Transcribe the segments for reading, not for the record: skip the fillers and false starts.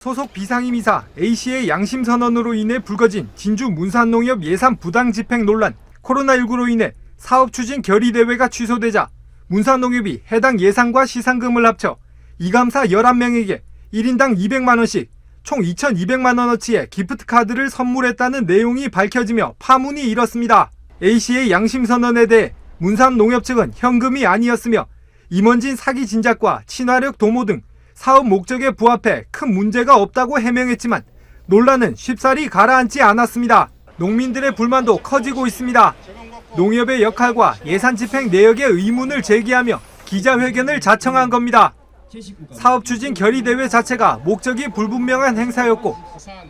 소속 비상임이사 A씨의 양심 선언으로 인해 불거진 진주 문산농협 예산 부당 집행 논란. 코로나19로 인해 사업 추진 결의대회가 취소되자 문산농협이 해당 예산과 시상금을 합쳐 이감사 11명에게 1인당 200만원씩 총 2,200만원어치의 기프트카드를 선물했다는 내용이 밝혀지며 파문이 일었습니다. A씨의 양심 선언에 대해 문산농협 측은 현금이 아니었으며 임원진 사기 진작과 친화력 도모 등 사업 목적에 부합해 큰 문제가 없다고 해명했지만 논란은 쉽사리 가라앉지 않았습니다. 농민들의 불만도 커지고 있습니다. 농협의 역할과 예산 집행 내역의 의문을 제기하며 기자회견을 자청한 겁니다. 사업 추진 결의대회 자체가 목적이 불분명한 행사였고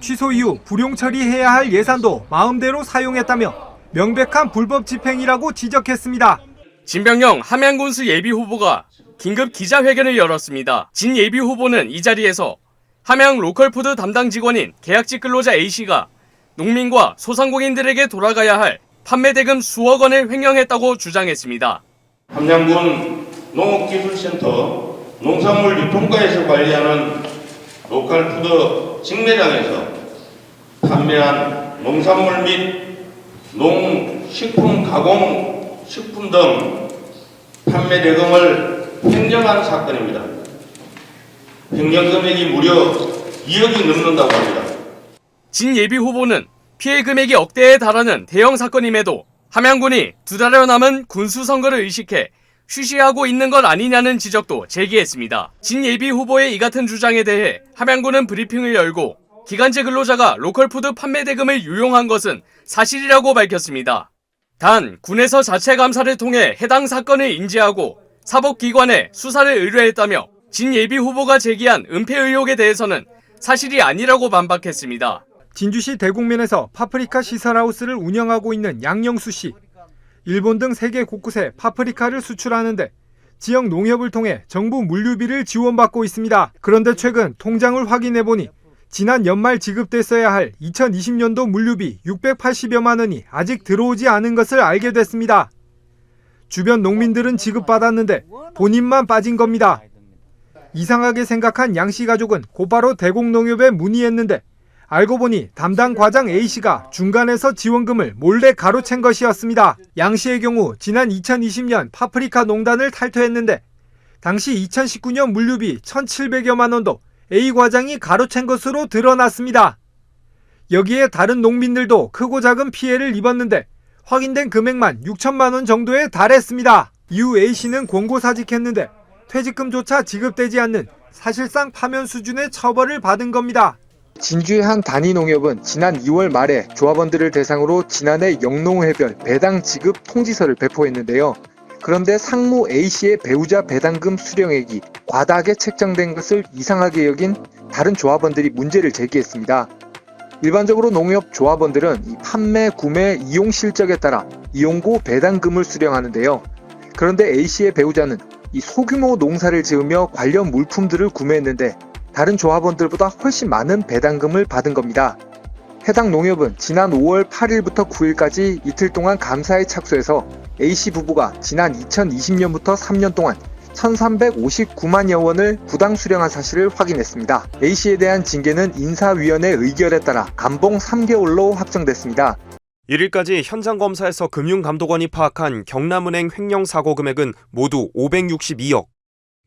취소 이후 불용 처리해야 할 예산도 마음대로 사용했다며 명백한 불법 집행이라고 지적했습니다. 진병영 함양군수 예비후보가 긴급 기자회견을 열었습니다. 진 예비후보는 이 자리에서 함양 로컬푸드 담당 직원인 계약직 근로자 A씨가 농민과 소상공인들에게 돌아가야 할 판매 대금 수억 원을 횡령했다고 주장했습니다. 함양군 농업기술센터 농산물 유통과에서 관리하는 로컬푸드 직매장에서 판매한 농산물 및 농식품 가공 식품 등 판매 대금을 횡령한 사건입니다. 횡령 금액이 무려 2억이 넘는다고 합니다. 진 예비후보는 피해 금액이 억대에 달하는 대형 사건임에도 함양군이 2달여 남은 군수선거를 의식해 쉬쉬하고 있는 것 아니냐는 지적도 제기했습니다. 진 예비후보의 이 같은 주장에 대해 함양군은 브리핑을 열고 기간제 근로자가 로컬푸드 판매 대금을 유용한 것은 사실이라고 밝혔습니다. 단 군에서 자체 감사를 통해 해당 사건을 인지하고 사법기관에 수사를 의뢰했다며 진 예비후보가 제기한 은폐 의혹에 대해서는 사실이 아니라고 반박했습니다. 진주시 대곡면에서 파프리카 시설하우스를 운영하고 있는 양영수 씨. 일본 등 세계 곳곳에 파프리카를 수출하는데 지역 농협을 통해 정부 물류비를 지원받고 있습니다. 그런데 최근 통장을 확인해보니 지난 연말 지급됐어야 할 2020년도 물류비 680여만 원이 아직 들어오지 않은 것을 알게 됐습니다. 주변 농민들은 지급받았는데 본인만 빠진 겁니다. 이상하게 생각한 양씨 가족은 곧바로 대곡농협에 문의했는데 알고 보니 담당 과장 A씨가 중간에서 지원금을 몰래 가로챈 것이었습니다. 양씨의 경우 지난 2020년 파프리카 농단을 탈퇴했는데 당시 2019년 물류비 1,700여만 원도 A 과장이 가로챈 것으로 드러났습니다. 여기에 다른 농민들도 크고 작은 피해를 입었는데 확인된 금액만 6천만 원 정도에 달했습니다. 이후 A씨는 공고사직했는데 퇴직금조차 지급되지 않는 사실상 파면 수준의 처벌을 받은 겁니다. 진주의 한 단위농협은 지난 2월 말에 조합원들을 대상으로 지난해 영농회별 배당 지급 통지서를 배포했는데요. 그런데 상무 A씨의 배우자 배당금 수령액이 과다하게 책정된 것을 이상하게 여긴 다른 조합원들이 문제를 제기했습니다. 일반적으로 농협 조합원들은 이 판매, 구매, 이용 실적에 따라 이용고 배당금을 수령하는데요. 그런데 A씨의 배우자는 이 소규모 농사를 지으며 관련 물품들을 구매했는데 다른 조합원들보다 훨씬 많은 배당금을 받은 겁니다. 해당 농협은 지난 5월 8일부터 9일까지 이틀 동안 감사에 착수해서 A씨 부부가 지난 2020년부터 3년 동안 1,359만여 원을 부당 수령한 사실을 확인했습니다. A씨에 대한 징계는 인사위원회 의결에 따라 감봉 3개월로 확정됐습니다. 1일까지 현장 검사에서 금융감독원이 파악한 경남은행 횡령 사고 금액은 모두 562억.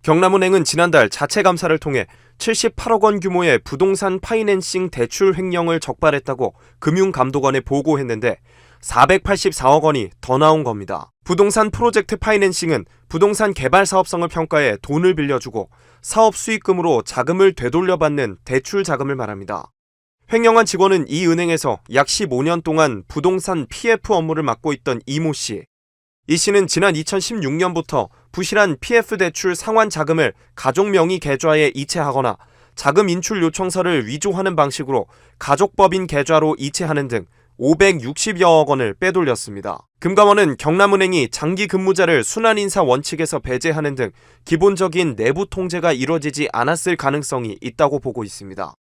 경남은행은 지난달 자체 감사를 통해 78억 원 규모의 부동산 파이낸싱 대출 횡령을 적발했다고 금융감독원에 보고했는데 484억 원이 더 나온 겁니다. 부동산 프로젝트 파이낸싱은 부동산 개발 사업성을 평가해 돈을 빌려주고 사업 수익금으로 자금을 되돌려받는 대출 자금을 말합니다. 횡령한 직원은 이 은행에서 약 15년 동안 부동산 PF 업무를 맡고 있던 이모 씨. 이 씨는 지난 2016년부터 부실한 PF 대출 상환 자금을 가족 명의 계좌에 이체하거나 자금 인출 요청서를 위조하는 방식으로 가족법인 계좌로 이체하는 등 560여억 원을 빼돌렸습니다. 금감원은 경남은행이 장기 근무자를 순환인사 원칙에서 배제하는 등 기본적인 내부 통제가 이뤄지지 않았을 가능성이 있다고 보고 있습니다.